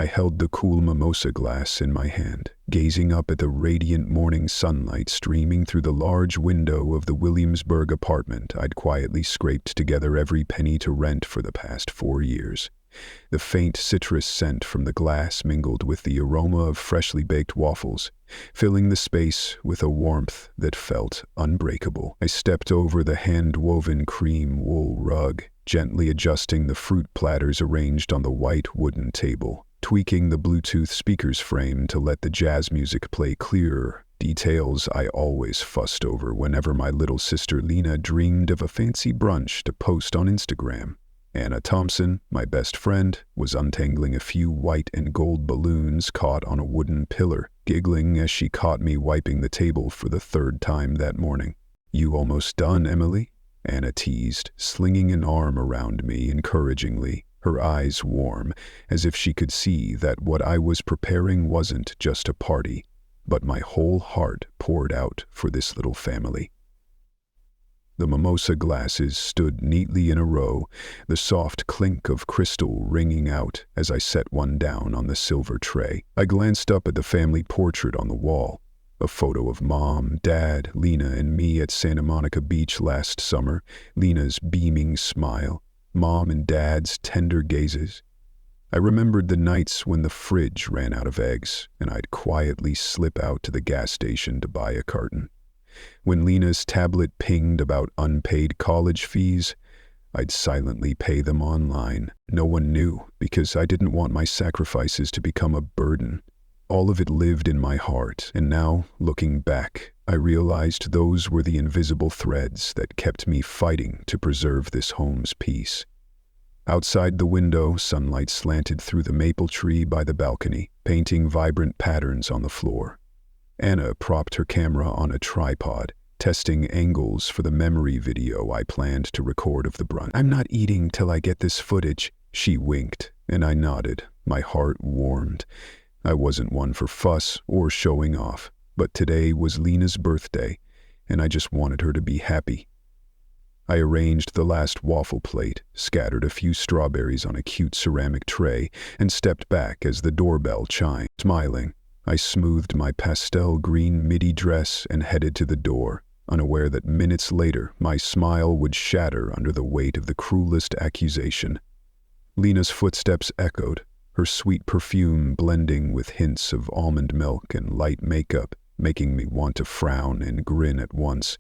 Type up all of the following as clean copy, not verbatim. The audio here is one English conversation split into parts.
I held the cool mimosa glass in my hand, gazing up at the radiant morning sunlight streaming through the large window of the Williamsburg apartment I'd quietly scraped together every penny to rent for the past 4 years. The faint citrus scent from the glass mingled with the aroma of freshly baked waffles, filling the space with a warmth that felt unbreakable. I stepped over the hand-woven cream wool rug, gently adjusting the fruit platters arranged on the white wooden table, tweaking the Bluetooth speaker's frame to let the jazz music play clearer, details I always fussed over whenever my little sister Lena dreamed of a fancy brunch to post on Instagram. Anna Thompson, my best friend, was untangling a few white and gold balloons caught on a wooden pillar, giggling as she caught me wiping the table for the 3rd time that morning. "You almost done, Emily?" Anna teased, slinging an arm around me encouragingly, her eyes warm, as if she could see that what I was preparing wasn't just a party, but my whole heart poured out for this little family. The mimosa glasses stood neatly in a row, the soft clink of crystal ringing out as I set one down on the silver tray. I glanced up at the family portrait on the wall, a photo of Mom, Dad, Lena, and me at Santa Monica Beach last summer, Lena's beaming smile, Mom and Dad's tender gazes. I remembered the nights when the fridge ran out of eggs, and I'd quietly slip out to the gas station to buy a carton. When Lena's tablet pinged about unpaid college fees, I'd silently pay them online. No one knew, because I didn't want my sacrifices to become a burden. All of it lived in my heart, and now, looking back, I realized those were the invisible threads that kept me fighting to preserve this home's peace. Outside the window, sunlight slanted through the maple tree by the balcony, painting vibrant patterns on the floor. Anna propped her camera on a tripod, testing angles for the memory video I planned to record of the brunch. "I'm not eating till I get this footage," she winked, and I nodded. My heart warmed. I wasn't one for fuss or showing off, but today was Lena's birthday, and I just wanted her to be happy. I arranged the last waffle plate, scattered a few strawberries on a cute ceramic tray, and stepped back as the doorbell chimed. Smiling, I smoothed my pastel green midi dress and headed to the door, unaware that minutes later my smile would shatter under the weight of the cruelest accusation. Lena's footsteps echoed, her sweet perfume blending with hints of almond milk and light makeup, making me want to frown and grin at once.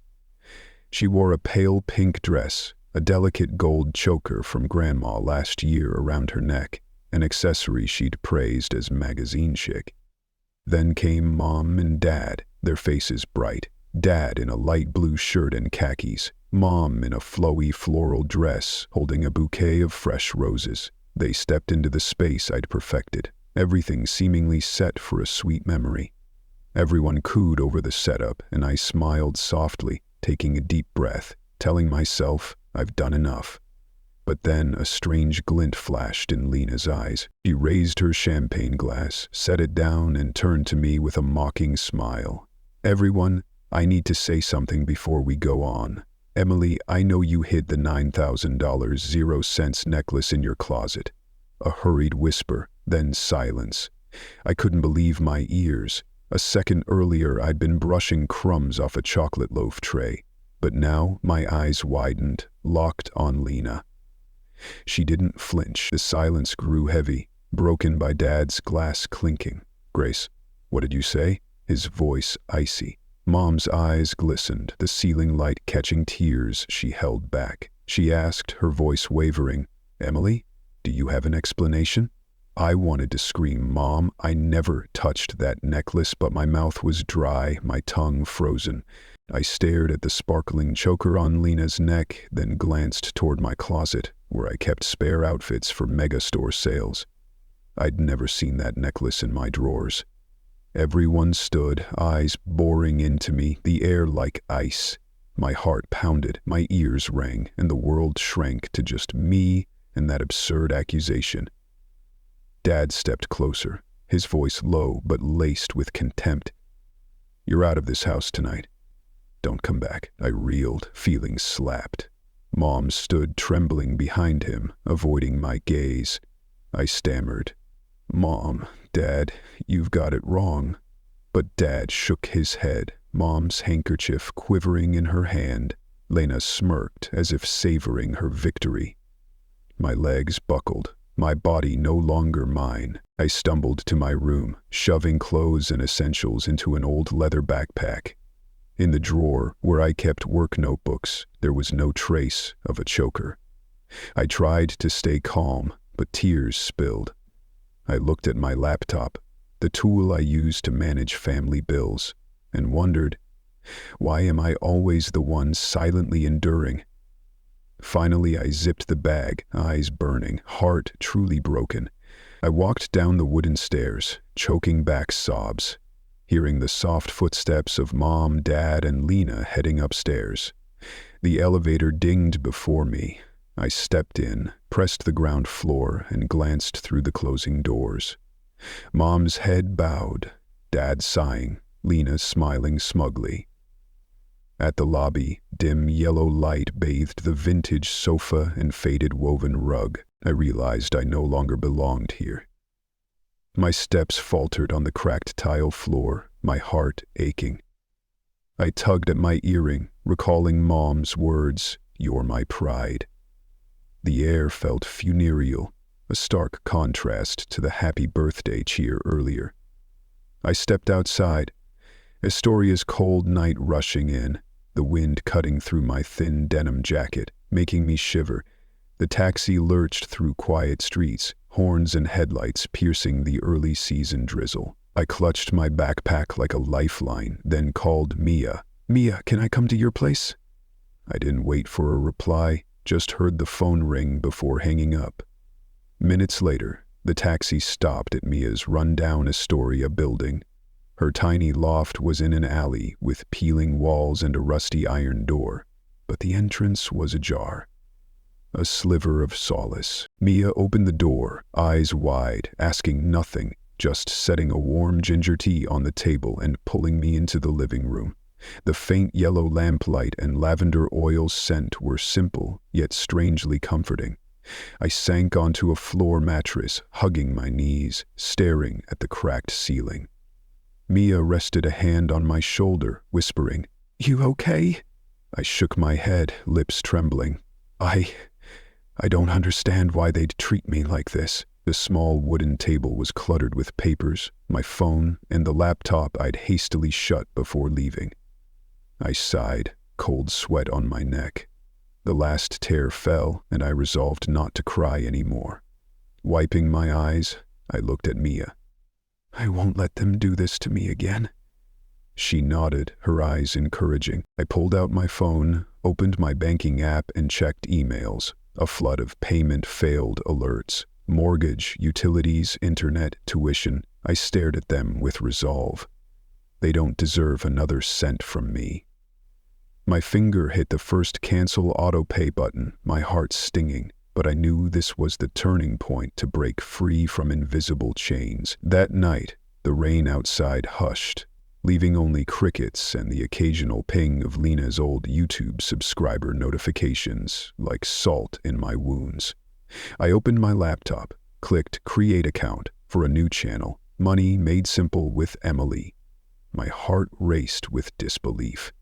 She wore a pale pink dress, a delicate gold choker from Grandma last year around her neck, an accessory she'd praised as magazine chic. Then came Mom and Dad, their faces bright, Dad in a light blue shirt and khakis, Mom in a flowy floral dress holding a bouquet of fresh roses. They stepped into the space I'd perfected, everything seemingly set for a sweet memory. Everyone cooed over the setup, and I smiled softly, taking a deep breath, telling myself I've done enough. But then a strange glint flashed in Lena's eyes. She raised her champagne glass, set it down, and turned to me with a mocking smile. "Everyone, I need to say something before we go on. Emily, I know you hid the $9,000 0-cent necklace in your closet." A hurried whisper, then silence. I couldn't believe my ears. A second earlier I'd been brushing crumbs off a chocolate loaf tray, but now my eyes widened, locked on Lena. She didn't flinch. The silence grew heavy, broken by Dad's glass clinking. "Grace, what did you say?" His voice icy. Mom's eyes glistened, the ceiling light catching tears she held back. She asked, her voice wavering, "Emily, do you have an explanation?" I wanted to scream, "Mom, I never touched that necklace," but my mouth was dry, my tongue frozen. I stared at the sparkling choker on Lena's neck, then glanced toward my closet, where I kept spare outfits for megastore sales. I'd never seen that necklace in my drawers. Everyone stood, eyes boring into me, the air like ice. My heart pounded, my ears rang, and the world shrank to just me and that absurd accusation. Dad stepped closer, his voice low but laced with contempt. "You're out of this house tonight. Don't come back." I reeled, feeling slapped. Mom stood trembling behind him, avoiding my gaze. I stammered, "Mom, Dad, you've got it wrong." But Dad shook his head, Mom's handkerchief quivering in her hand. Lena smirked as if savoring her victory. My legs buckled, my body no longer mine. I stumbled to my room, shoving clothes and essentials into an old leather backpack. In the drawer where I kept work notebooks, there was no trace of a choker. I tried to stay calm, but tears spilled. I looked at my laptop, the tool I use to manage family bills, and wondered, why am I always the one silently enduring? Finally, I zipped the bag, eyes burning, heart truly broken. I walked down the wooden stairs, choking back sobs, hearing the soft footsteps of Mom, Dad, and Lena heading upstairs. The elevator dinged before me. I stepped in, pressed the ground floor, and glanced through the closing doors. Mom's head bowed, Dad sighing, Lena smiling smugly. At the lobby, dim yellow light bathed the vintage sofa and faded woven rug. I realized I no longer belonged here. My steps faltered on the cracked tile floor, my heart aching. I tugged at my earring, recalling Mom's words, "You're my pride." The air felt funereal, a stark contrast to the happy birthday cheer earlier. I stepped outside, Astoria's cold night rushing in, the wind cutting through my thin denim jacket, making me shiver. The taxi lurched through quiet streets, horns and headlights piercing the early season drizzle. I clutched my backpack like a lifeline, then called Mia. "Mia, can I come to your place?" I didn't wait for a reply, just heard the phone ring before hanging up. Minutes later, the taxi stopped at Mia's rundown Astoria building. Her tiny loft was in an alley with peeling walls and a rusty iron door, but the entrance was ajar. A sliver of solace. Mia opened the door, eyes wide, asking nothing, just setting a warm ginger tea on the table and pulling me into the living room. The faint yellow lamplight and lavender oil scent were simple, yet strangely comforting. I sank onto a floor mattress, hugging my knees, staring at the cracked ceiling. Mia rested a hand on my shoulder, whispering, "You okay?" I shook my head, lips trembling. I don't understand why they'd treat me like this." The small wooden table was cluttered with papers, my phone, and the laptop I'd hastily shut before leaving. I sighed, cold sweat on my neck. The last tear fell, and I resolved not to cry anymore. Wiping my eyes, I looked at Mia. "I won't let them do this to me again." She nodded, her eyes encouraging. I pulled out my phone, opened my banking app, and checked emails. A flood of payment failed alerts. Mortgage, utilities, internet, tuition. I stared at them with resolve. They don't deserve another cent from me. My finger hit the first cancel auto pay button, my heart stinging, but I knew this was the turning point to break free from invisible chains. That night, the rain outside hushed, leaving only crickets and the occasional ping of Lena's old YouTube subscriber notifications like salt in my wounds. I opened my laptop, clicked Create Account for a new channel, Money Made Simple with Emily. My heart raced with disbelief.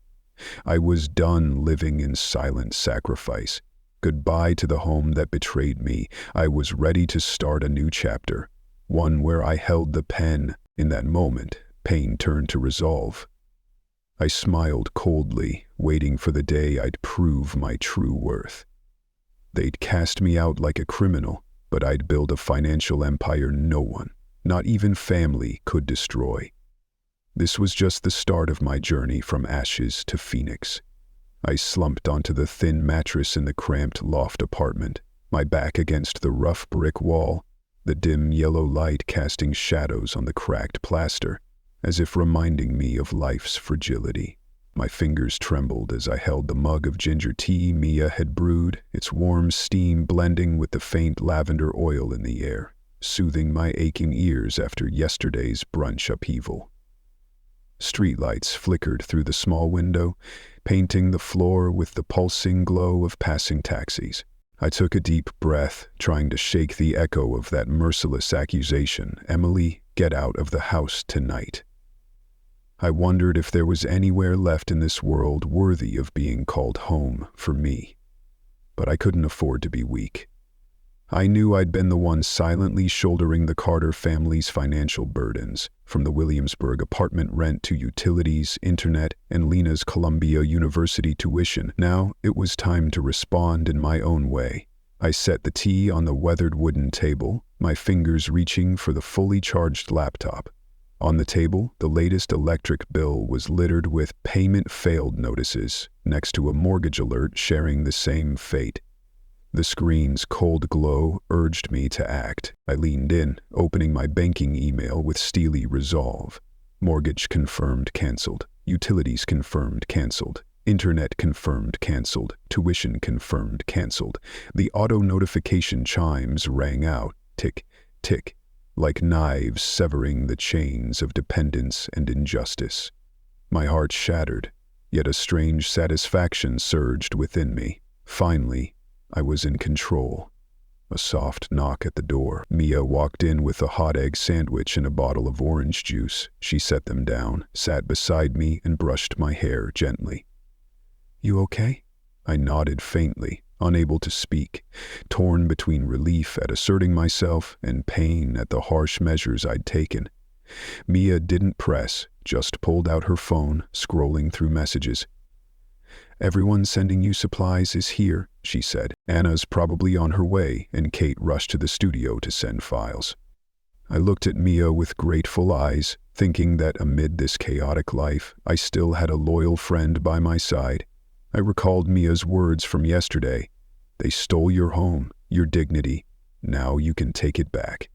I was done living in silent sacrifice. Goodbye to the home that betrayed me. I was ready to start a new chapter, one where I held the pen. In that moment, pain turned to resolve. I smiled coldly, waiting for the day I'd prove my true worth. They'd cast me out like a criminal, but I'd build a financial empire no one, not even family, could destroy. This was just the start of my journey from ashes to phoenix. I slumped onto the thin mattress in the cramped loft apartment, my back against the rough brick wall, the dim yellow light casting shadows on the cracked plaster, as if reminding me of life's fragility. My fingers trembled as I held the mug of ginger tea Mia had brewed, its warm steam blending with the faint lavender oil in the air, soothing my aching ears after yesterday's brunch upheaval. Streetlights flickered through the small window, painting the floor with the pulsing glow of passing taxis. I took a deep breath, trying to shake the echo of that merciless accusation. Emily, get out of the house tonight. I wondered if there was anywhere left in this world worthy of being called home for me. But I couldn't afford to be weak. I knew I'd been the one silently shouldering the Carter family's financial burdens, from the Williamsburg apartment rent to utilities, internet, and Lena's Columbia University tuition. Now it was time to respond in my own way. I set the tea on the weathered wooden table, my fingers reaching for the fully charged laptop. On the table, the latest electric bill was littered with payment failed notices, next to a mortgage alert sharing the same fate. The screen's cold glow urged me to act. I leaned in, opening my banking email with steely resolve. Mortgage confirmed canceled. Utilities confirmed canceled. Internet confirmed canceled. Tuition confirmed canceled. The auto notification chimes rang out, tick, tick, like knives severing the chains of dependence and injustice. My heart shattered, yet a strange satisfaction surged within me. Finally, I was in control. A soft knock at the door. Mia walked in with a hot egg sandwich and a bottle of orange juice. She set them down, sat beside me, and brushed my hair gently. "You okay?" I nodded faintly, unable to speak, torn between relief at asserting myself and pain at the harsh measures I'd taken. Mia didn't press, just pulled out her phone, scrolling through messages. "Everyone sending you supplies is here," she said. "Anna's probably on her way," and Kate rushed to the studio to send files. I looked at Mia with grateful eyes, thinking that amid this chaotic life, I still had a loyal friend by my side. I recalled Mia's words from yesterday. "They stole your home, your dignity. Now you can take it back."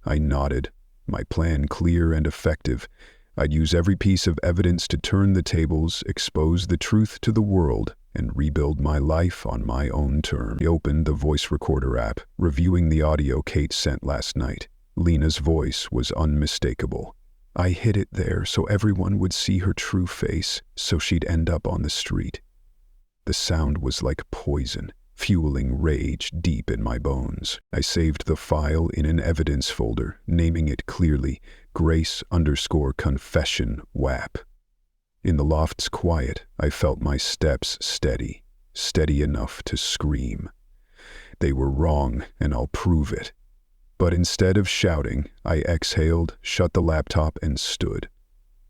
I nodded, my plan clear and effective. I'd use every piece of evidence to turn the tables, expose the truth to the world, and rebuild my life on my own terms. I opened the voice recorder app, reviewing the audio Kate sent last night. Lena's voice was unmistakable. I hid it there so everyone would see her true face, so she'd end up on the street. The sound was like poison, fueling rage deep in my bones. I saved the file in an evidence folder, naming it clearly, Grace_confession WAP. In the loft's quiet, I felt my steps steady, steady enough to scream. They were wrong, and I'll prove it. But instead of shouting, I exhaled, shut the laptop, and stood.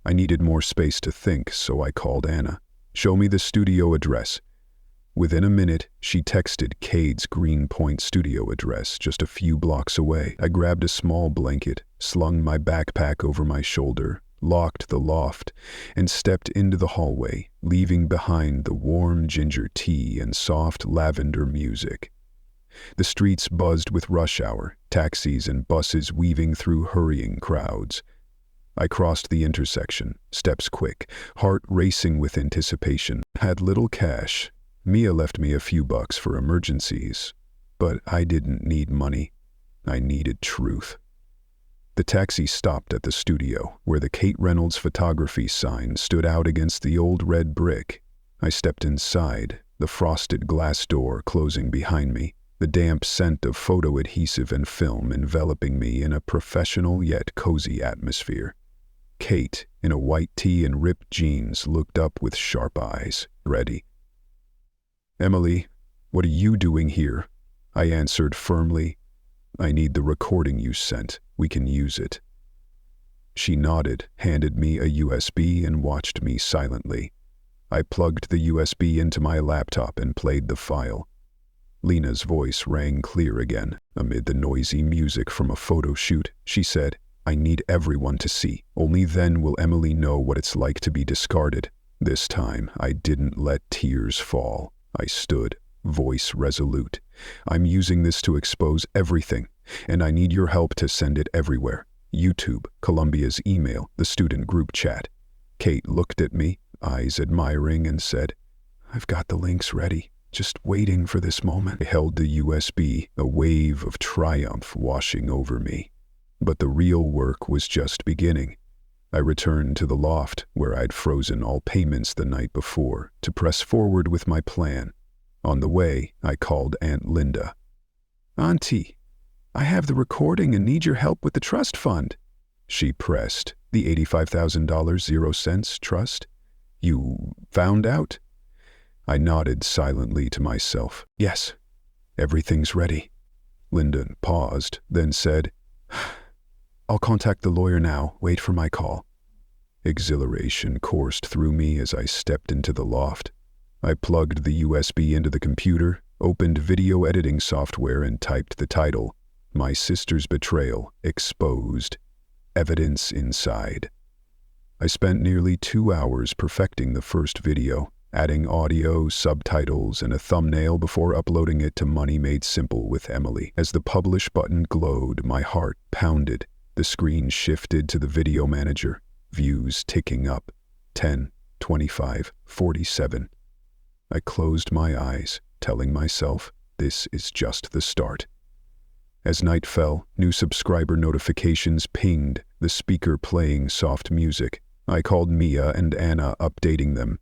I needed more space to think, so I called Anna. "Show me the studio address." Within a minute, she texted Cade's Greenpoint studio address just a few blocks away. I grabbed a small blanket, slung my backpack over my shoulder, locked the loft, and stepped into the hallway, leaving behind the warm ginger tea and soft lavender music. The streets buzzed with rush hour, taxis and buses weaving through hurrying crowds. I crossed the intersection, steps quick, heart racing with anticipation. Had little cash. Mia left me a few bucks for emergencies, but I didn't need money. I needed truth. The taxi stopped at the studio, where the Kate Reynolds photography sign stood out against the old red brick. I stepped inside, the frosted glass door closing behind me, the damp scent of photo adhesive and film enveloping me in a professional yet cozy atmosphere. Kate, in a white tee and ripped jeans, looked up with sharp eyes, ready. "Emily, what are you doing here?" I answered firmly. "I need the recording you sent. We can use it." She nodded, handed me a USB, and watched me silently. I plugged the USB into my laptop and played the file. Lena's voice rang clear again. Amid the noisy music from a photo shoot, she said, "I need everyone to see. Only then will Emily know what it's like to be discarded." This time, I didn't let tears fall. I stood, voice resolute. "I'm using this to expose everything, and I need your help to send it everywhere. YouTube, Columbia's email, the student group chat." Kate looked at me, eyes admiring, and said, "I've got the links ready, just waiting for this moment." I held the USB, a wave of triumph washing over me. But the real work was just beginning. I returned to the loft, where I'd frozen all payments the night before, to press forward with my plan. On the way, I called Aunt Linda. "Auntie, I have the recording and need your help with the trust fund." She pressed. The $85,000 0 cents trust? You found out? I nodded silently to myself. "Yes." Everything's ready. Linda paused, then said, "I'll contact the lawyer now. Wait for my call." Exhilaration coursed through me as I stepped into the loft. I plugged the USB into the computer, opened video editing software, and typed the title, My Sister's Betrayal Exposed. Evidence Inside. I spent nearly 2 hours perfecting the first video, adding audio, subtitles, and a thumbnail before uploading it to Money Made Simple with Emily. As the publish button glowed, my heart pounded. The screen shifted to the video manager, views ticking up. 10, 25, 47. I closed my eyes, telling myself, this is just the start. As night fell, new subscriber notifications pinged, the speaker playing soft music. I called Mia and Anna, updating them.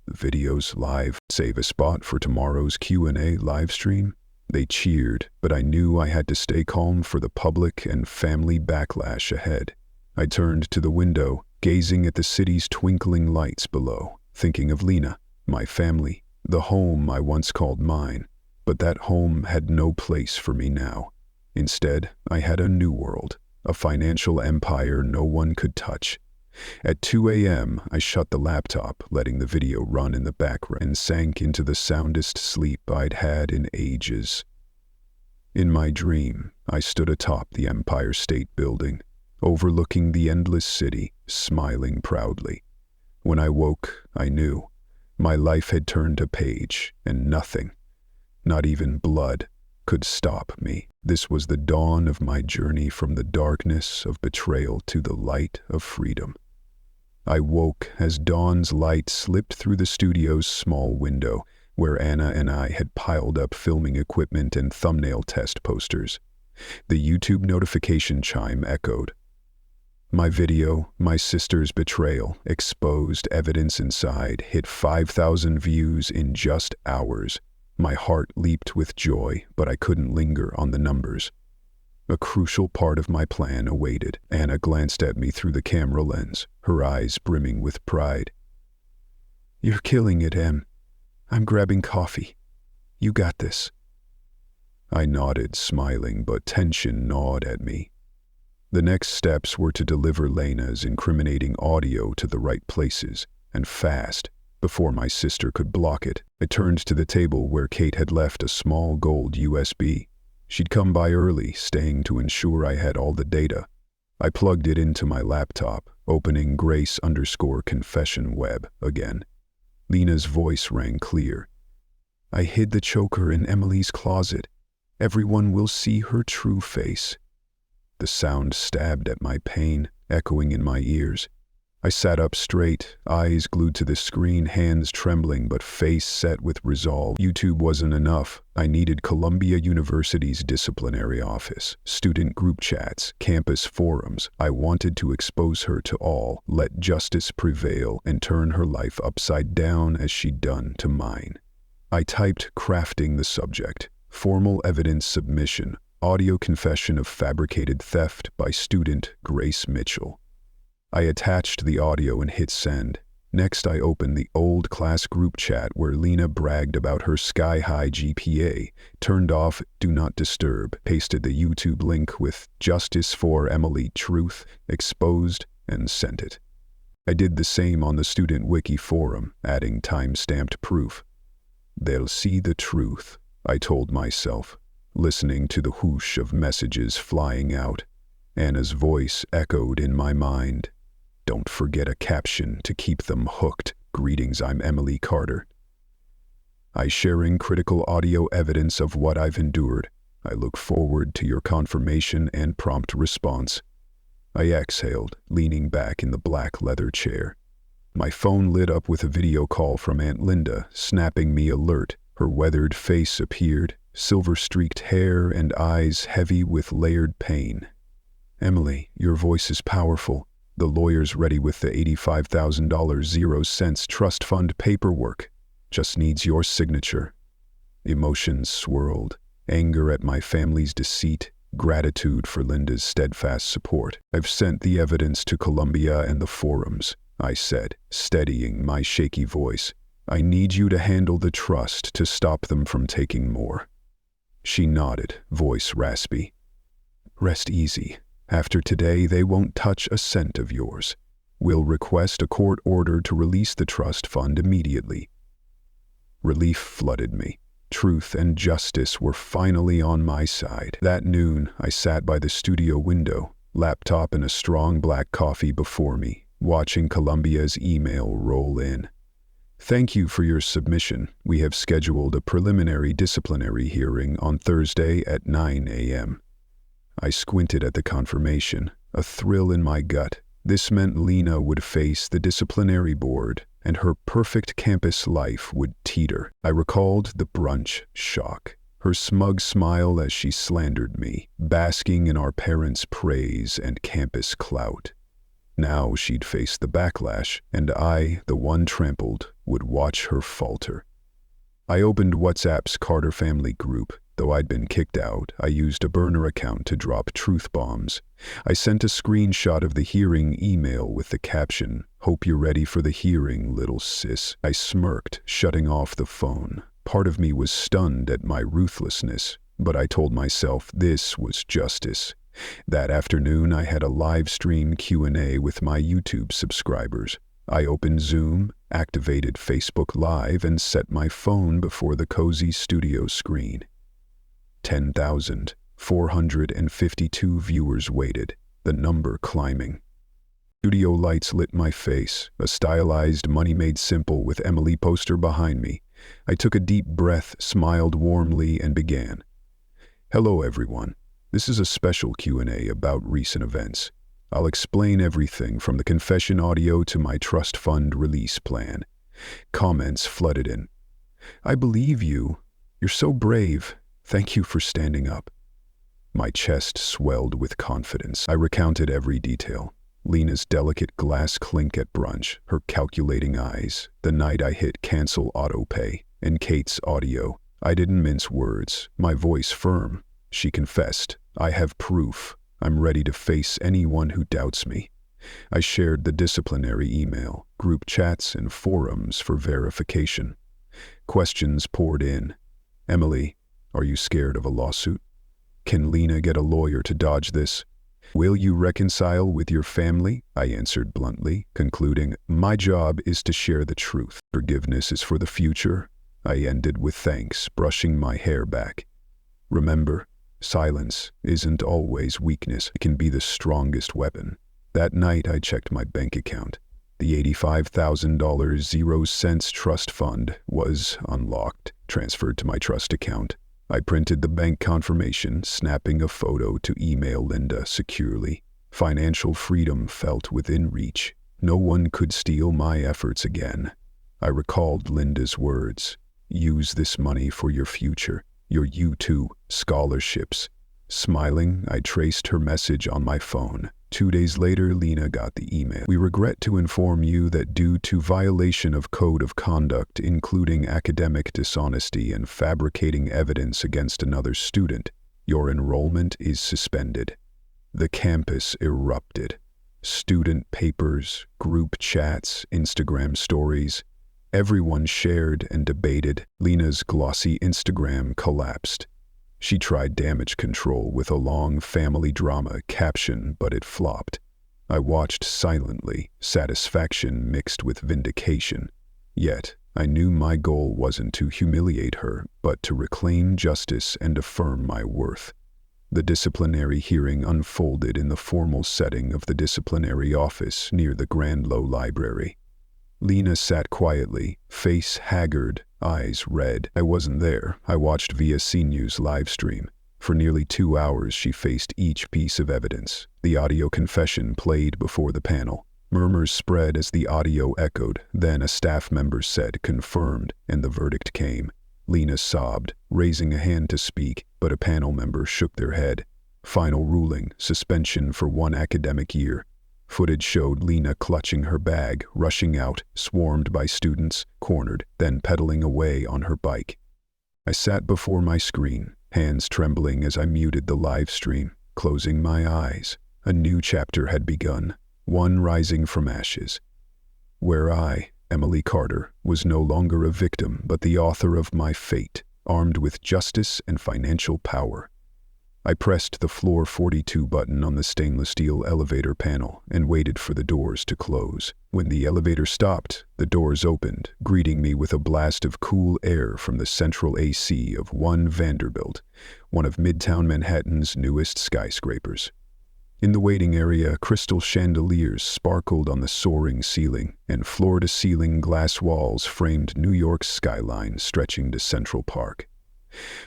The video's live. Save a spot for tomorrow's Q&A live stream? They cheered, but I knew I had to stay calm for the public and family backlash ahead. I turned to the window, gazing at the city's twinkling lights below, thinking of Lena, my family, the home I once called mine. But that home had no place for me now. Instead, I had a new world, a financial empire no one could touch. At 2 a.m., I shut the laptop, letting the video run in the background, and sank into the soundest sleep I'd had in ages. In my dream, I stood atop the Empire State Building, overlooking the endless city, smiling proudly. When I woke, I knew. My life had turned a page, and nothing, not even blood, could stop me. This was the dawn of my journey from the darkness of betrayal to the light of freedom. I woke as dawn's light slipped through the studio's small window, where Anna and I had piled up filming equipment and thumbnail test posters. The YouTube notification chime echoed. My video, My Sister's Betrayal, Exposed Evidence Inside, hit 5,000 views in just hours. My heart leaped with joy, but I couldn't linger on the numbers. A crucial part of my plan awaited. Anna glanced at me through the camera lens, her eyes brimming with pride. "You're killing it, Em. I'm grabbing coffee. You got this." I nodded, smiling, but tension gnawed at me. The next steps were to deliver Lena's incriminating audio to the right places, and fast, before my sister could block it. I turned to the table where Kate had left a small gold USB. She'd come by early, staying to ensure I had all the data. I plugged it into my laptop, opening Grace_confession web again. Lena's voice rang clear. "I hid the choker in Emily's closet. Everyone will see her true face." The sound stabbed at my pain, echoing in my ears. I sat up straight, eyes glued to the screen, hands trembling but face set with resolve. YouTube wasn't enough. I needed Columbia University's disciplinary office, student group chats, campus forums. I wanted to expose her to all, let justice prevail, and turn her life upside down as she'd done to mine. I typed crafting the subject, formal evidence submission, audio confession of fabricated theft by student Grace Mitchell. I attached the audio and hit send. Next, I opened the old class group chat where Lena bragged about her sky-high GPA, turned off Do Not Disturb, pasted the YouTube link with Justice for Emily Truth, exposed, and sent it. I did the same on the student wiki forum, adding time-stamped proof. They'll see the truth, I told myself, listening to the whoosh of messages flying out. Anna's voice echoed in my mind. Don't forget a caption to keep them hooked. Greetings, I'm Emily Carter. I sharing critical audio evidence of what I've endured. I look forward to your confirmation and prompt response. I exhaled, leaning back in the black leather chair. My phone lit up with a video call from Aunt Linda, snapping me alert. Her weathered face appeared, silver-streaked hair and eyes heavy with layered pain. "Emily, your voice is powerful. The lawyer's ready with the $85,000 0 cents trust fund paperwork. Just needs your signature. Emotions swirled, anger at my family's deceit, gratitude for Linda's steadfast support. "I've sent the evidence to Columbia and the forums," I said, steadying my shaky voice. "I need you to handle the trust to stop them from taking more." She nodded, voice raspy. "Rest easy. After today, they won't touch a cent of yours. We'll request a court order to release the trust fund immediately." Relief flooded me. Truth and justice were finally on my side. That noon, I sat by the studio window, laptop and a strong black coffee before me, watching Columbia's email roll in. "Thank you for your submission. We have scheduled a preliminary disciplinary hearing on Thursday at 9 a.m. I squinted at the confirmation, a thrill in my gut. This meant Lena would face the disciplinary board, and her perfect campus life would teeter. I recalled the brunch shock, her smug smile as she slandered me, basking in our parents' praise and campus clout. Now she'd face the backlash, and I, the one trampled, would watch her falter. I opened WhatsApp's Carter family group. Though I'd been kicked out, I used a burner account to drop truth bombs. I sent a screenshot of the hearing email with the caption, "Hope you're ready for the hearing, little sis." I smirked, shutting off the phone. Part of me was stunned at my ruthlessness, but I told myself this was justice. That afternoon, I had a live stream Q&A with my YouTube subscribers. I opened Zoom, activated Facebook Live, and set my phone before the cozy studio screen. 10,452 viewers waited, the number climbing. Studio lights lit my face, a stylized Money Made Simple with Emily poster behind me. I took a deep breath, smiled warmly, and began. "Hello everyone. This is a special Q&A about recent events. I'll explain everything from the confession audio to my trust fund release plan." Comments flooded in. "I believe you. You're so brave. Thank you for standing up." My chest swelled with confidence. I recounted every detail. Lena's delicate glass clink at brunch, her calculating eyes, the night I hit cancel autopay, and Kate's audio. I didn't mince words, my voice firm. She confessed, "I have proof. I'm ready to face anyone who doubts me." I shared the disciplinary email, group chats, and forums for verification. Questions poured in. "Emily, are you scared of a lawsuit? Can Lena get a lawyer to dodge this? Will you reconcile with your family?" I answered bluntly, concluding, "My job is to share the truth. Forgiveness is for the future." I ended with thanks, brushing my hair back. "Remember, silence isn't always weakness. It can be the strongest weapon." That night I checked my bank account. The $85,000 0 cents trust fund was unlocked, transferred to my trust account. I printed the bank confirmation, snapping a photo to email Linda securely. Financial freedom felt within reach. No one could steal my efforts again. I recalled Linda's words. "Use this money for your future, your U2 scholarships." Smiling, I traced her message on my phone. 2 days later, Lena got the email. "We regret to inform you that due to violation of code of conduct, including academic dishonesty and fabricating evidence against another student, your enrollment is suspended." The campus erupted. Student papers, group chats, Instagram stories. Everyone shared and debated. Lena's glossy Instagram collapsed. She tried damage control with a long family drama caption, but it flopped. I watched silently, satisfaction mixed with vindication. Yet, I knew my goal wasn't to humiliate her, but to reclaim justice and affirm my worth. The disciplinary hearing unfolded in the formal setting of the disciplinary office near the Grand Low Library. Lena sat quietly, face haggard, eyes red. I wasn't there. I watched via CNews live stream. For nearly 2 hours she faced each piece of evidence. The audio confession played before the panel. Murmurs spread as the audio echoed. Then a staff member said, "Confirmed," and the verdict came. Lena sobbed, raising a hand to speak, but a panel member shook their head. Final ruling, suspension for 1 academic year. Footage showed Lena clutching her bag, rushing out, swarmed by students, cornered, then pedaling away on her bike. I sat before my screen, hands trembling as I muted the live stream, closing my eyes. A new chapter had begun, one rising from ashes, where I, Emily Carter, was no longer a victim but the author of my fate, armed with justice and financial power. I pressed the floor 42 button on the stainless steel elevator panel and waited for the doors to close. When the elevator stopped, the doors opened, greeting me with a blast of cool air from the central AC of One Vanderbilt, one of Midtown Manhattan's newest skyscrapers. In the waiting area, crystal chandeliers sparkled on the soaring ceiling, and floor-to-ceiling glass walls framed New York's skyline stretching to Central Park.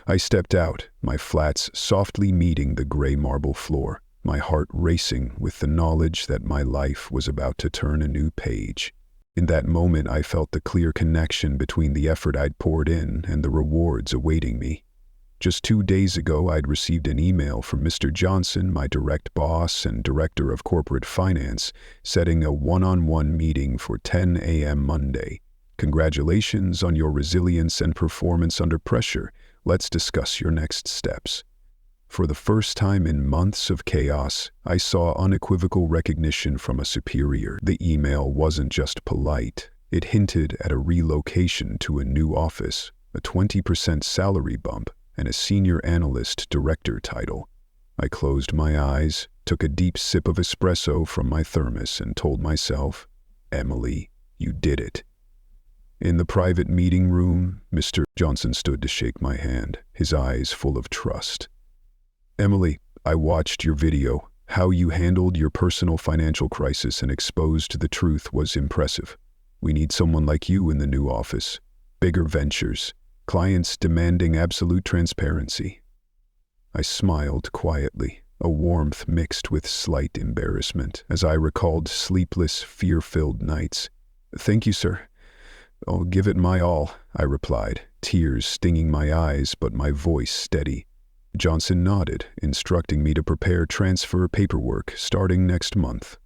I stepped out, my flats softly meeting the gray marble floor, my heart racing with the knowledge that my life was about to turn a new page. In that moment, I felt the clear connection between the effort I'd poured in and the rewards awaiting me. Just 2 days ago, I'd received an email from Mr. Johnson, my direct boss and director of corporate finance, setting a one-on-one meeting for 10 a.m. Monday. "Congratulations on your resilience and performance under pressure. Let's discuss your next steps." For the first time in months of chaos, I saw unequivocal recognition from a superior. The email wasn't just polite. It hinted at a relocation to a new office, a 20% salary bump, and a senior analyst director title. I closed my eyes, took a deep sip of espresso from my thermos, and told myself, "Emily, you did it." In the private meeting room, Mr. Johnson stood to shake my hand, his eyes full of trust. "Emily, I watched your video. How you handled your personal financial crisis and exposed the truth was impressive. We need someone like you in the new office. Bigger ventures, clients demanding absolute transparency." I smiled quietly, a warmth mixed with slight embarrassment, as I recalled sleepless, fear-filled nights. "Thank you, sir. I'll give it my all," I replied, tears stinging my eyes but my voice steady. Johnson nodded, instructing me to prepare transfer paperwork starting next month.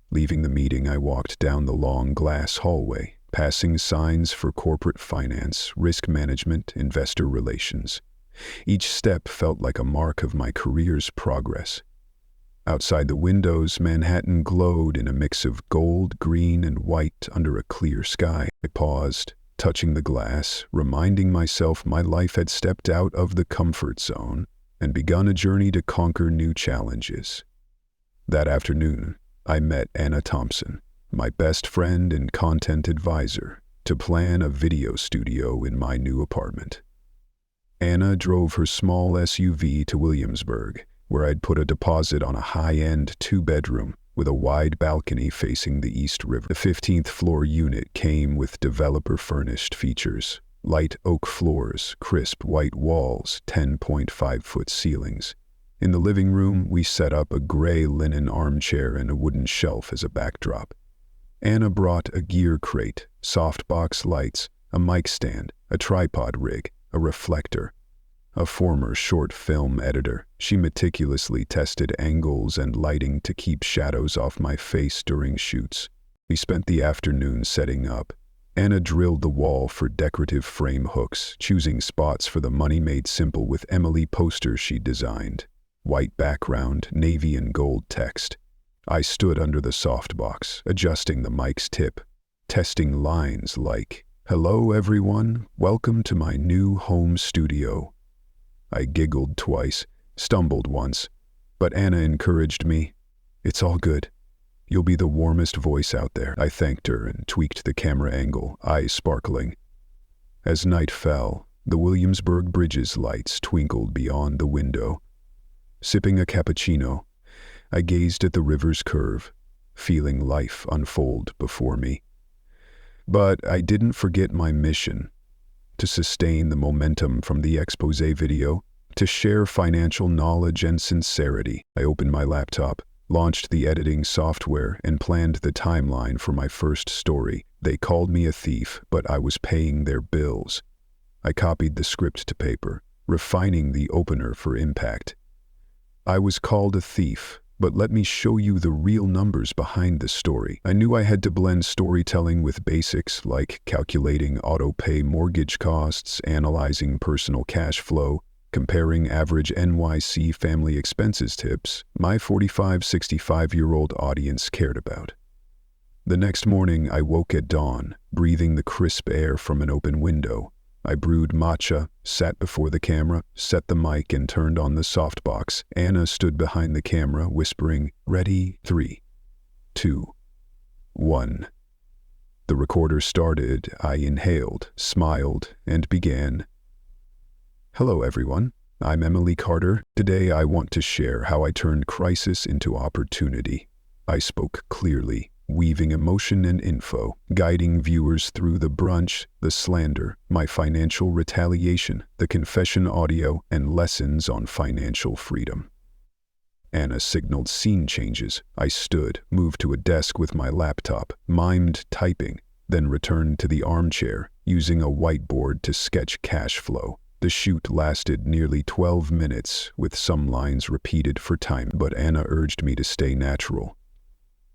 Leaving the meeting, I walked down the long glass hallway, passing signs for corporate finance, risk management, investor relations. Each step felt like a mark of my career's progress. Outside the windows, Manhattan glowed in a mix of gold, green, and white under a clear sky. I paused, touching the glass, reminding myself my life had stepped out of the comfort zone and begun a journey to conquer new challenges. That afternoon, I met Anna Thompson, my best friend and content advisor, to plan a video studio in my new apartment. Anna drove her small SUV to Williamsburg, where I'd put a deposit on a high-end 2-bedroom with a wide balcony facing the East River. The 15th floor unit came with developer-furnished features: light oak floors, crisp white walls, 10.5-foot ceilings. In the living room, we set up a gray linen armchair and a wooden shelf as a backdrop. Anna brought a gear crate, softbox lights, a mic stand, a tripod rig, a reflector. A former short film editor, she meticulously tested angles and lighting to keep shadows off my face during shoots. We spent the afternoon setting up. Anna drilled the wall for decorative frame hooks, choosing spots for the Money Made Simple with Emily posters she designed. White background, navy and gold text. I stood under the softbox, adjusting the mic's tip, testing lines like, "Hello everyone, welcome to my new home studio." I giggled twice, stumbled once, but Anna encouraged me. "It's all good. You'll be the warmest voice out there." I thanked her and tweaked the camera angle, eyes sparkling. As night fell, the Williamsburg Bridge's lights twinkled beyond the window. Sipping a cappuccino, I gazed at the river's curve, feeling life unfold before me. But I didn't forget my mission: to sustain the momentum from the expose video, to share financial knowledge and sincerity. I opened my laptop, launched the editing software, and planned the timeline for my first story. They called me a thief, but I was paying their bills. I copied the script to paper, refining the opener for impact. I was called a thief, But let me show you the real numbers behind the story. I knew I had to blend storytelling with basics like calculating auto-pay mortgage costs, analyzing personal cash flow, comparing average NYC family expenses tips my 65-65-year-old audience cared about. The next morning, I woke at dawn, breathing the crisp air from an open window. I brewed matcha, sat before the camera, set the mic, and turned on the softbox. Anna stood behind the camera, whispering, "Ready? 3, 2, 1. The recorder started. I inhaled, smiled, and began. Hello, everyone. I'm Emily Carter. Today, I want to share how I turned crisis into opportunity. I spoke clearly, weaving emotion and info, guiding viewers through the brunch, the slander, my financial retaliation, the confession audio, and lessons on financial freedom. Anna signaled scene changes. I stood, moved to a desk with my laptop, mimed typing, then returned to the armchair, using a whiteboard to sketch cash flow. The shoot lasted nearly 12 minutes, with some lines repeated for time, but Anna urged me to stay natural.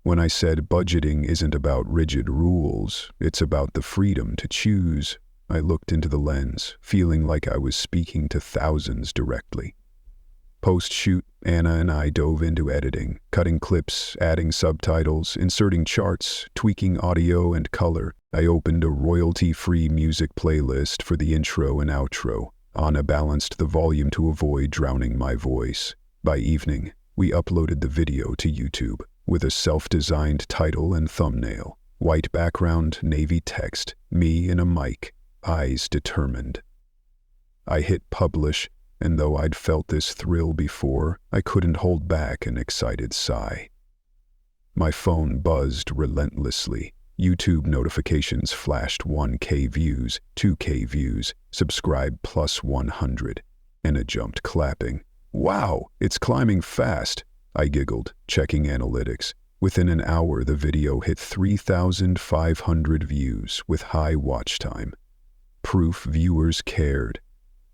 When I said budgeting isn't about rigid rules, it's about the freedom to choose, I looked into the lens, feeling like I was speaking to thousands directly. Post-shoot, Anna and I dove into editing, cutting clips, adding subtitles, inserting charts, tweaking audio and color. I opened a royalty-free music playlist for the intro and outro. Anna balanced the volume to avoid drowning my voice. By evening, we uploaded the video to YouTube, with a self-designed title and thumbnail. White background, navy text, me and a mic, eyes determined. I hit publish, and though I'd felt this thrill before, I couldn't hold back an excited sigh. My phone buzzed relentlessly. YouTube notifications flashed 1K views, 2K views, subscribe plus 100. Anna jumped, clapping. Wow, it's climbing fast. I giggled, checking analytics. Within an hour, the video hit 3,500 views with high watch time. Proof viewers cared.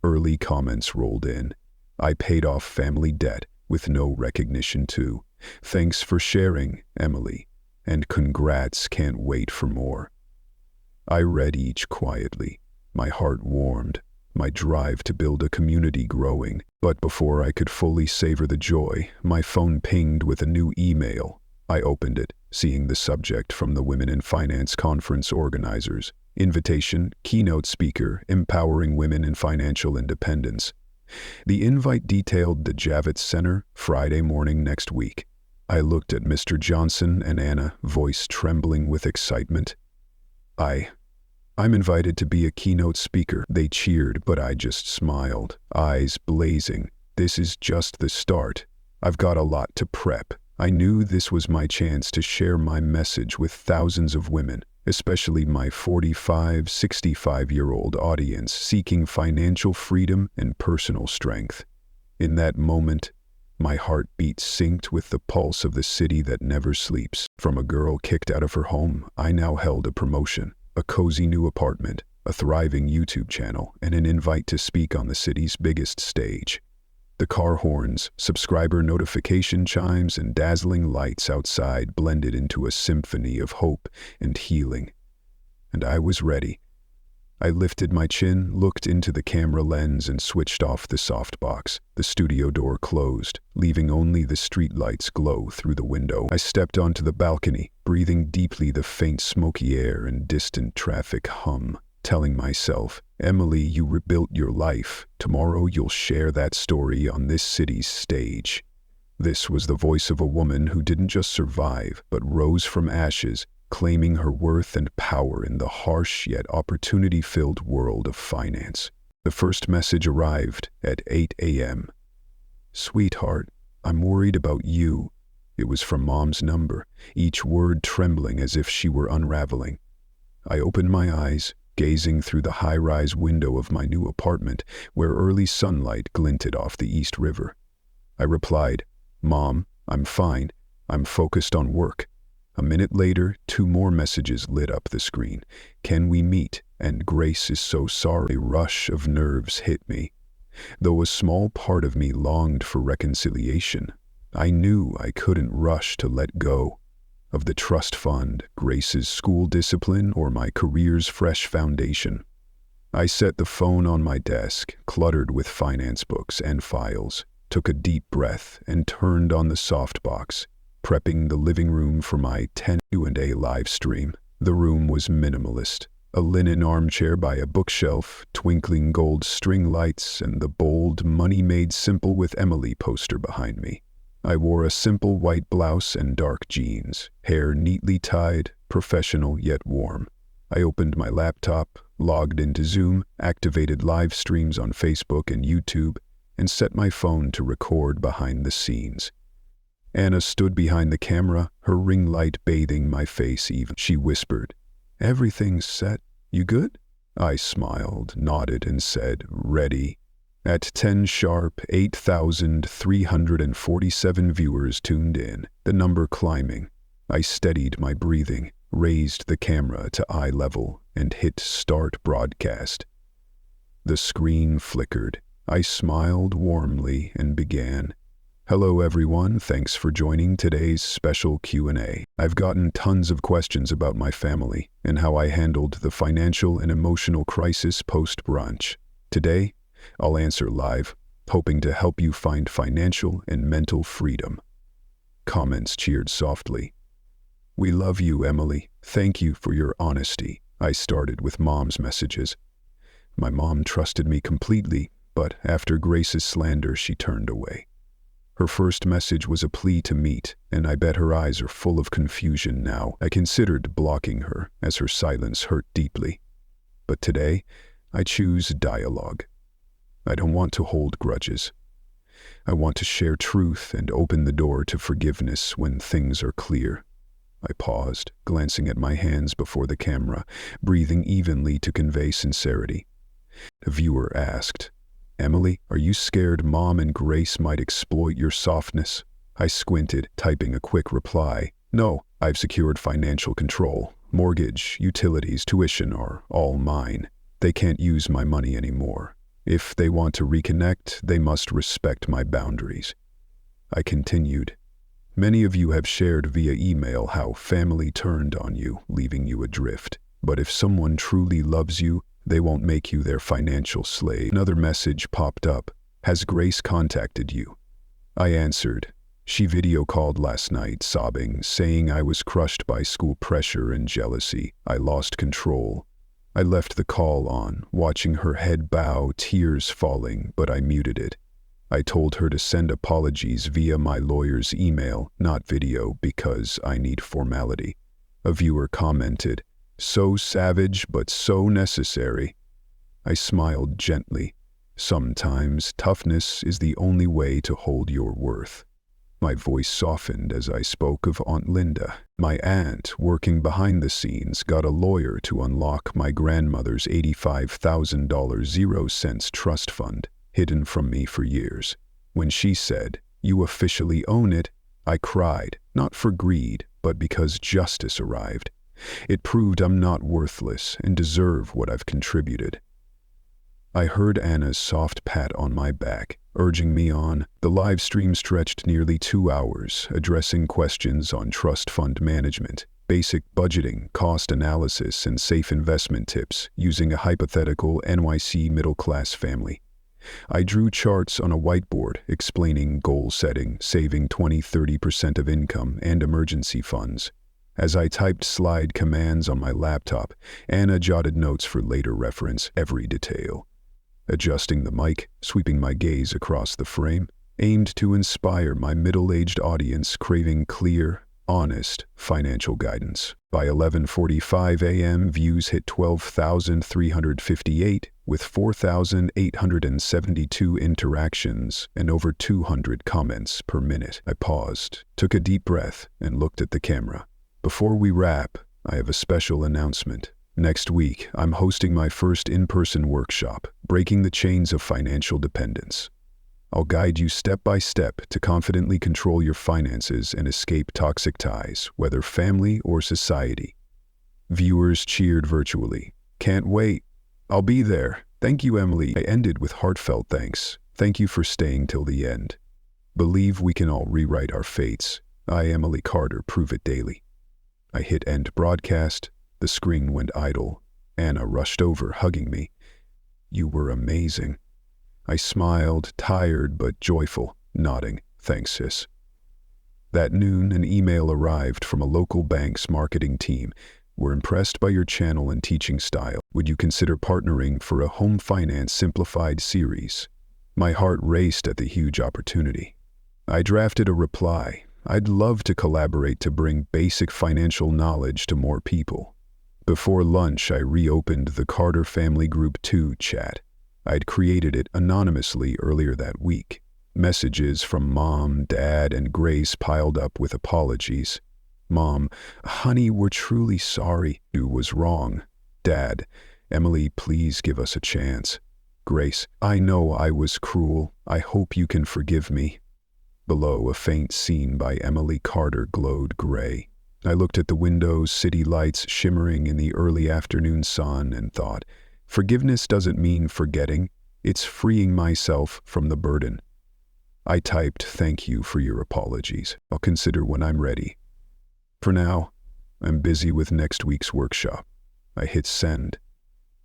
Early comments rolled in. I paid off family debt with no recognition too. Thanks for sharing, Emily. And congrats, can't wait for more. I read each quietly. My heart warmed, my drive to build a community growing. But before I could fully savor the joy, my phone pinged with a new email. I opened it, seeing the subject from the Women in Finance Conference organizers. Invitation, keynote speaker, empowering women in financial independence. The invite detailed the Javits Center, Friday morning next week. I looked at Mr. Johnson and Anna, voice trembling with excitement. I'm invited to be a keynote speaker. They cheered, but I just smiled, eyes blazing. This is just the start. I've got a lot to prep. I knew this was my chance to share my message with thousands of women, especially my 45-65-year-old audience seeking financial freedom and personal strength. In that moment, my heartbeat synced with the pulse of the city that never sleeps. From a girl kicked out of her home, I now held a promotion, a cozy new apartment, a thriving YouTube channel, and an invite to speak on the city's biggest stage. The car horns, subscriber notification chimes, and dazzling lights outside blended into a symphony of hope and healing. And I was ready. I lifted my chin, looked into the camera lens, and switched off the softbox. The studio door closed, leaving only the streetlights glow through the window. I stepped onto the balcony, breathing deeply the faint smoky air and distant traffic hum, telling myself, Emily, you rebuilt your life. Tomorrow you'll share that story on this city's stage. This was the voice of a woman who didn't just survive, but rose from ashes, claiming her worth and power in the harsh yet opportunity-filled world of finance. The first message arrived at 8 a.m. Sweetheart, I'm worried about you. It was from Mom's number, each word trembling as if she were unraveling. I opened my eyes, gazing through the high-rise window of my new apartment, where early sunlight glinted off the East River. I replied, Mom, I'm fine. I'm focused on work. A minute later, 2 more messages lit up the screen. Can we meet? And Grace is so sorry. A rush of nerves hit me. Though a small part of me longed for reconciliation, I knew I couldn't rush to let go of the trust fund, Grace's school discipline, or my career's fresh foundation. I set the phone on my desk, cluttered with finance books and files, took a deep breath, and turned on the softbox, prepping the living room for my 10 Q&A live stream. The room was minimalist. A linen armchair by a bookshelf, twinkling gold string lights, and the bold "Money Made Simple with Emily" poster behind me. I wore a simple white blouse and dark jeans, hair neatly tied, professional yet warm. I opened my laptop, logged into Zoom, activated live streams on Facebook and YouTube, and set my phone to record behind the scenes. Anna stood behind the camera, her ring light bathing my face even. She whispered, "Everything's set. You good?" I smiled, nodded, and said, "Ready." At 10 sharp, 8,347 viewers tuned in, the number climbing. I steadied my breathing, raised the camera to eye level, and hit start broadcast. The screen flickered. I smiled warmly and began. "Hello everyone, thanks for joining today's special Q&A. I've gotten tons of questions about my family and how I handled the financial and emotional crisis post-brunch. Today, I'll answer live, hoping to help you find financial and mental freedom." Comments cheered softly. "We love you, Emily. Thank you for your honesty." I started with Mom's messages. My mom trusted me completely, but after Grace's slander, she turned away. Her first message was a plea to meet, and I bet her eyes are full of confusion now. I considered blocking her, as her silence hurt deeply. But today, I choose dialogue. I don't want to hold grudges. I want to share truth and open the door to forgiveness when things are clear. I paused, glancing at my hands before the camera, breathing evenly to convey sincerity. A viewer asked, "Emily, are you scared Mom and Grace might exploit your softness?" I squinted, typing a quick reply. "No, I've secured financial control. Mortgage, utilities, tuition are all mine. They can't use my money anymore. If they want to reconnect, they must respect my boundaries." I continued. "Many of you have shared via email how family turned on you, leaving you adrift. But if someone truly loves you, they won't make you their financial slave." Another message popped up. "Has Grace contacted you?" I answered. "She video called last night, sobbing, saying I was crushed by school pressure and jealousy. I lost control." I left the call on, watching her head bow, tears falling, but I muted it. I told her to send apologies via my lawyer's email, not video, because I need formality. A viewer commented, "So savage, but so necessary." I smiled gently. Sometimes toughness is the only way to hold your worth. My voice softened as I spoke of Aunt Linda. My aunt, working behind the scenes, got a lawyer to unlock my grandmother's $85,000 0-cents trust fund, hidden from me for years. When she said, "You officially own it," I cried, not for greed, but because justice arrived. It proved I'm not worthless and deserve what I've contributed. I heard Anna's soft pat on my back, urging me on. The live stream stretched nearly 2 hours, addressing questions on trust fund management, basic budgeting, cost analysis, and safe investment tips using a hypothetical NYC middle-class family. I drew charts on a whiteboard explaining goal setting, saving 20–30% of income, and emergency funds. As I typed slide commands on my laptop, Anna jotted notes for later reference, every detail. Adjusting the mic, sweeping my gaze across the frame, aimed to inspire my middle-aged audience craving clear, honest financial guidance. By 11:45 a.m., views hit 12,358, with 4,872 interactions and over 200 comments per minute. I paused, took a deep breath, and looked at the camera. Before we wrap, I have a special announcement. Next week, I'm hosting my first in-person workshop, Breaking the Chains of Financial Dependence. I'll guide you step by step to confidently control your finances and escape toxic ties, whether family or society. Viewers cheered virtually. "Can't wait. I'll be there. Thank you, Emily." I ended with heartfelt thanks. "Thank you for staying till the end." Believe we can all rewrite our fates. I, Emily Carter, prove it daily. I hit end broadcast. The screen went idle. Anna rushed over, hugging me. You were amazing. I smiled, tired but joyful, nodding. Thanks, sis. That noon, an email arrived from a local bank's marketing team. We're impressed by your channel and teaching style. Would you consider partnering for a home finance simplified series? My heart raced at the huge opportunity. I drafted a reply. I'd love to collaborate to bring basic financial knowledge to more people. Before lunch, I reopened the Carter Family Group 2 chat. I'd created it anonymously earlier that week. Messages from Mom, Dad, and Grace piled up with apologies. Mom, honey, we're truly sorry. You was wrong. Dad, Emily, please give us a chance. Grace, I know I was cruel. I hope you can forgive me. Below, a faint scene by Emily Carter glowed gray. I looked at the windows, city lights shimmering in the early afternoon sun, and thought, forgiveness doesn't mean forgetting. It's freeing myself from the burden. I typed, thank you for your apologies. I'll consider when I'm ready. For now, I'm busy with next week's workshop. I hit send.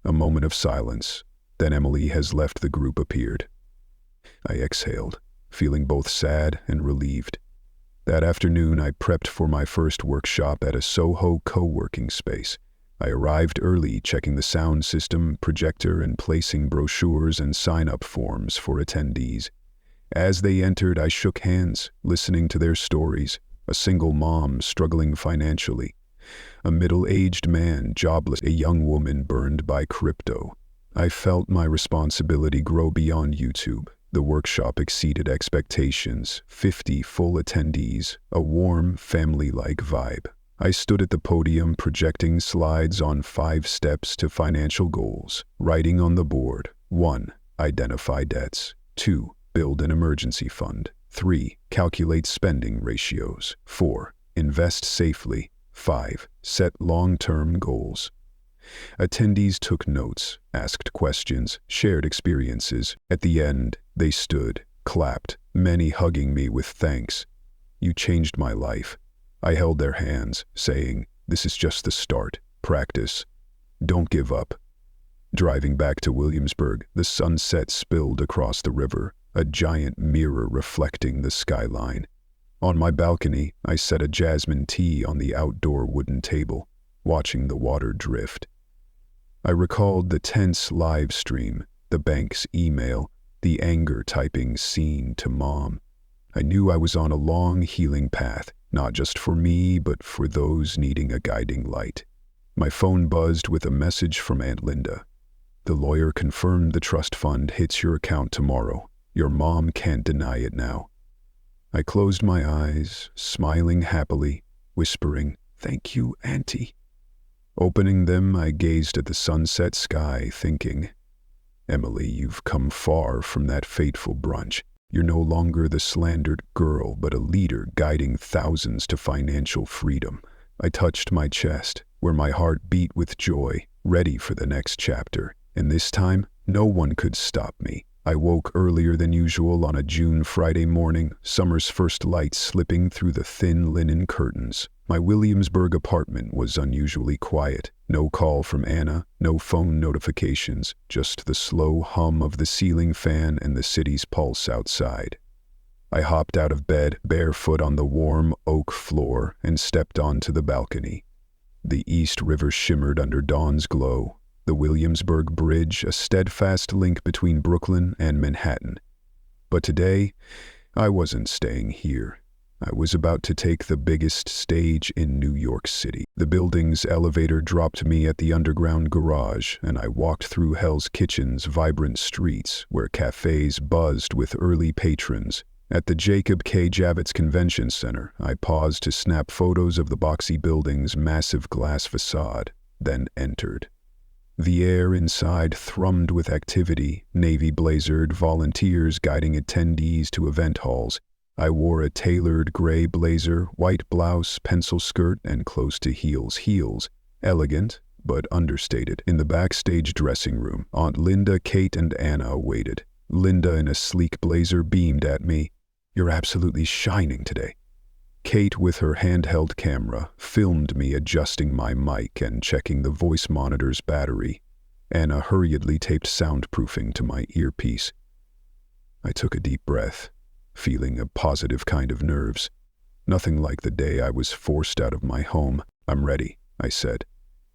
A moment of silence. Then Emily has left the group appeared. I exhaled, feeling both sad and relieved. That afternoon, I prepped for my first workshop at a Soho co-working space. I arrived early, checking the sound system, projector, and placing brochures and sign-up forms for attendees. As they entered, I shook hands, listening to their stories. A single mom struggling financially, a middle-aged man jobless, a young woman burned by crypto. I felt my responsibility grow beyond YouTube. The workshop exceeded expectations, 50 full attendees, a warm, family-like vibe. I stood at the podium projecting slides on 5 steps to financial goals, writing on the board. 1. Identify debts. 2. Build an emergency fund. 3. Calculate spending ratios. 4. Invest safely. 5. Set long-term goals. Attendees took notes, asked questions, shared experiences. At the end, they stood, clapped, many hugging me with thanks. You changed my life. I held their hands, saying, this is just the start. Practice. Don't give up. Driving back to Williamsburg, the sunset spilled across the river, a giant mirror reflecting the skyline. On my balcony, I set a jasmine tea on the outdoor wooden table, watching the water drift. I recalled the tense live stream, the bank's email, the anger typing scene to Mom. I knew I was on a long healing path, not just for me, but for those needing a guiding light. My phone buzzed with a message from Aunt Linda. The lawyer confirmed the trust fund hits your account tomorrow. Your mom can't deny it now. I closed my eyes, smiling happily, whispering, thank you, Auntie. Opening them, I gazed at the sunset sky, thinking, Emily, you've come far from that fateful brunch. You're no longer the slandered girl, but a leader guiding thousands to financial freedom. I touched my chest, where my heart beat with joy, ready for the next chapter. And this time, no one could stop me. I woke earlier than usual on a June Friday morning, summer's first light slipping through the thin linen curtains. My Williamsburg apartment was unusually quiet. No call from Anna, no phone notifications, just the slow hum of the ceiling fan and the city's pulse outside. I hopped out of bed, barefoot on the warm oak floor, and stepped onto the balcony. The East River shimmered under dawn's glow. The Williamsburg Bridge, a steadfast link between Brooklyn and Manhattan. But today, I wasn't staying here. I was about to take the biggest stage in New York City. The building's elevator dropped me at the underground garage, and I walked through Hell's Kitchen's vibrant streets, where cafes buzzed with early patrons. At the Jacob K. Javits Convention Center, I paused to snap photos of the boxy building's massive glass facade, then entered. The air inside thrummed with activity, navy-blazered volunteers guiding attendees to event halls. I wore a tailored gray blazer, white blouse, pencil skirt, and close-to-heels. Elegant, but understated. In the backstage dressing room, Aunt Linda, Kate, and Anna waited. Linda, in a sleek blazer, beamed at me. You're absolutely shining today." Kate, with her handheld camera, filmed me adjusting my mic and checking the voice monitor's battery. Anna hurriedly taped soundproofing to my earpiece. I took a deep breath, feeling a positive kind of nerves. Nothing like the day I was forced out of my home. "I'm ready," I said.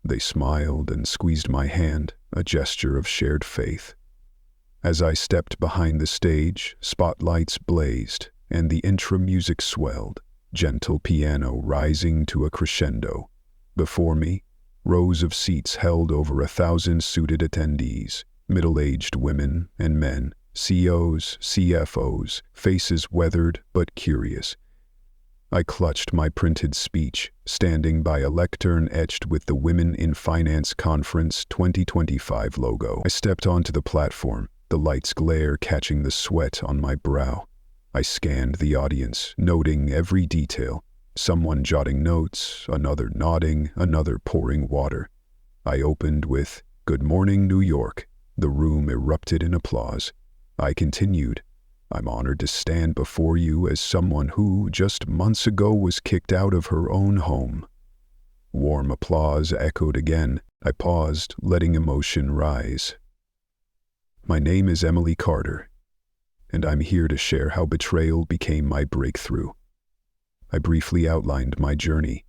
They smiled and squeezed my hand, a gesture of shared faith. As I stepped behind the stage, spotlights blazed, and the intro music swelled, gentle piano rising to a crescendo. Before me, rows of seats held over 1,000 suited attendees, middle-aged women and men, CEOs, CFOs, faces weathered but curious. I clutched my printed speech, standing by a lectern etched with the Women in Finance Conference 2025 logo. I stepped onto the platform, the light's glare catching the sweat on my brow. I scanned the audience, noting every detail. Someone jotting notes, another nodding, another pouring water. I opened with, "Good morning, New York." The room erupted in applause. I continued, "I'm honored to stand before you as someone who, just months ago, was kicked out of her own home." Warm applause echoed again. I paused, letting emotion rise. "My name is Emily Carter, and I'm here to share how betrayal became my breakthrough." I briefly outlined my journey,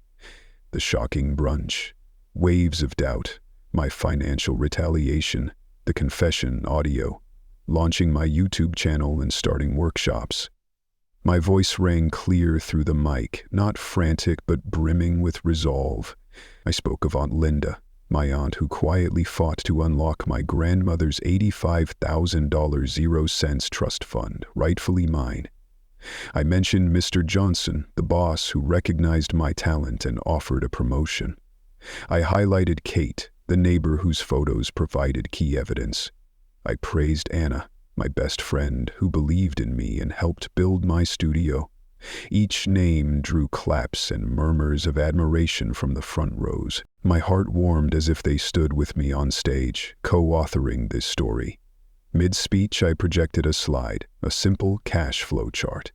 the shocking brunch, waves of doubt, my financial retaliation, the confession audio, launching my YouTube channel and starting workshops. My voice rang clear through the mic, not frantic but brimming with resolve. I spoke of Aunt Linda, my aunt who quietly fought to unlock my grandmother's $85,000 0-cents trust fund, rightfully mine. I mentioned Mr. Johnson, the boss who recognized my talent and offered a promotion. I highlighted Kate, the neighbor whose photos provided key evidence. I praised Anna, my best friend, who believed in me and helped build my studio. Each name drew claps and murmurs of admiration from the front rows. My heart warmed as if they stood with me on stage, co-authoring this story. Mid-speech, I projected a slide, a simple cash flow chart.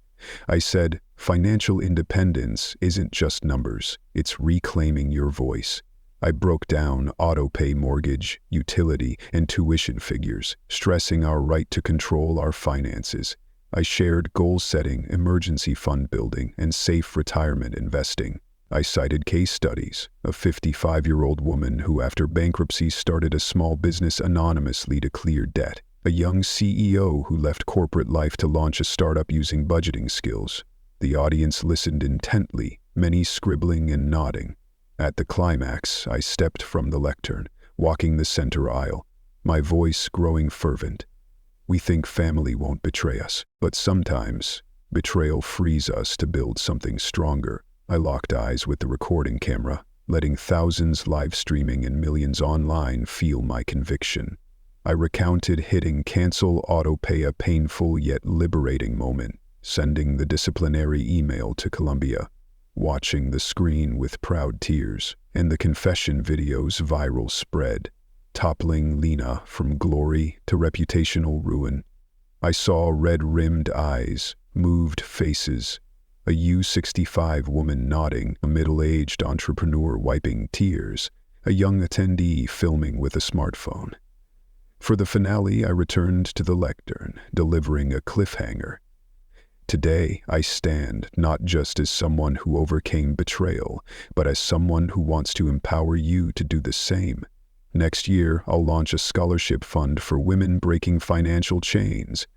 I said, "Financial independence isn't just numbers, it's reclaiming your voice." I broke down auto-pay mortgage, utility, and tuition figures, stressing our right to control our finances. I shared goal-setting, emergency fund building, and safe retirement investing. I cited case studies, a 55-year-old woman who after bankruptcy started a small business anonymously to clear debt, a young CEO who left corporate life to launch a startup using budgeting skills. The audience listened intently, many scribbling and nodding. At the climax, I stepped from the lectern, walking the center aisle, my voice growing fervent. We think family won't betray us, but sometimes betrayal frees us to build something stronger. I locked eyes with the recording camera, letting thousands live streaming and millions online feel my conviction. I recounted hitting cancel autopay, a painful yet liberating moment, sending the disciplinary email to Columbia, watching the screen with proud tears, and the confession video's viral spread, toppling Lena from glory to reputational ruin. I saw red-rimmed eyes, moved faces, a U65 woman nodding, a middle-aged entrepreneur wiping tears, a young attendee filming with a smartphone. For the finale, I returned to the lectern, delivering a cliffhanger. Today, I stand not just as someone who overcame betrayal, but as someone who wants to empower you to do the same. Next year, I'll launch a scholarship fund for women breaking financial chains.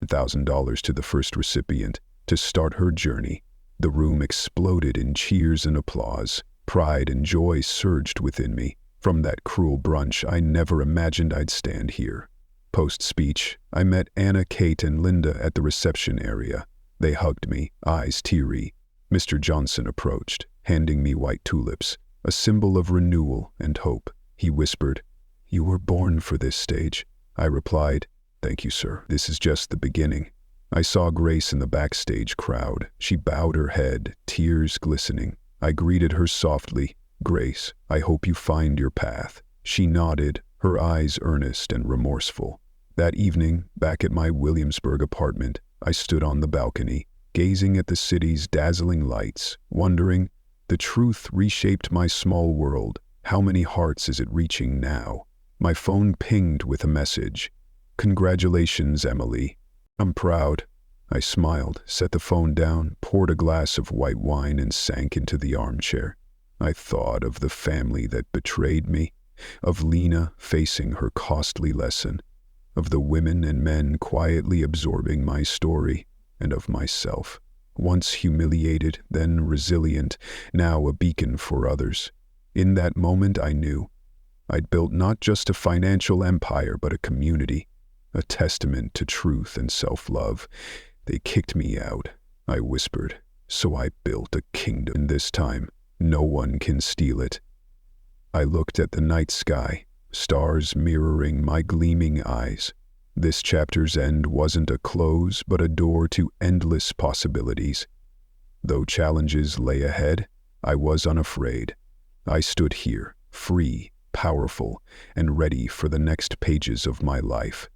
$1,000 to the first recipient to start her journey. The room exploded in cheers and applause. Pride and joy surged within me. From that cruel brunch, I never imagined I'd stand here. Post-speech, I met Anna, Kate, and Linda at the reception area. They hugged me, eyes teary. Mr. Johnson approached, handing me white tulips, a symbol of renewal and hope. He whispered, "You were born for this stage." I replied, "Thank you, sir. This is just the beginning." I saw Grace in the backstage crowd. She bowed her head, tears glistening. I greeted her softly, "Grace, I hope you find your path." She nodded, her eyes earnest and remorseful. That evening, back at my Williamsburg apartment, I stood on the balcony, gazing at the city's dazzling lights, wondering, the truth reshaped my small world. How many hearts is it reaching now? My phone pinged with a message. "Congratulations, Emily. I'm proud." I smiled, set the phone down, poured a glass of white wine, and sank into the armchair. I thought of the family that betrayed me, of Lena facing her costly lesson, of the women and men quietly absorbing my story, and of myself, once humiliated, then resilient, now a beacon for others. In that moment I knew I'd built not just a financial empire, but a community, a testament to truth and self-love. "They kicked me out," I whispered, "so I built a kingdom. And this time, no one can steal it." I looked at the night sky, stars mirroring my gleaming eyes. This chapter's end wasn't a close, but a door to endless possibilities. Though challenges lay ahead, I was unafraid. I stood here, free, powerful, and ready for the next pages of my life.